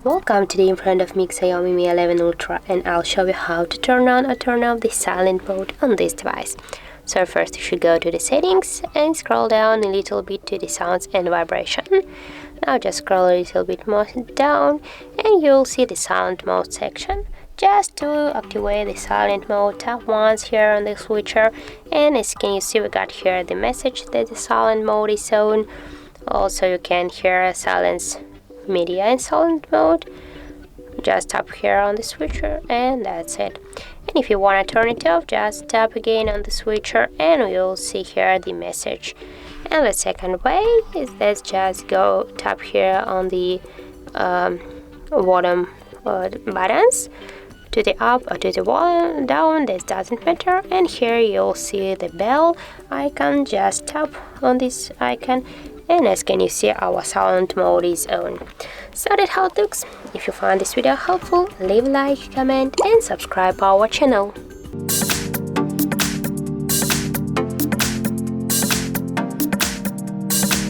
Welcome. Today in front of me Xiaomi Mi 11 Ultra, and I'll show you how to turn on or turn off the silent mode on this device. So first you should go to the settings and scroll down a little bit to the sounds and vibration. Now just scroll a little bit more down and you'll see the silent mode section. Just to activate the silent mode, tap once here on the switcher, and as can you see, we got here the message that the silent mode is on. Also you can hear silence media in silent mode. Just tap here on the switcher and that's it. And if you want to turn it off, just tap again on the switcher and you'll see here the message. And the second way is let's just go tap here on the bottom buttons, to the up or to the down, this doesn't matter. And here you'll see the bell icon. Just tap on this icon and as can you see, our silent mode is on. So that's how it looks. If you found this video helpful, leave a like, comment and subscribe our channel.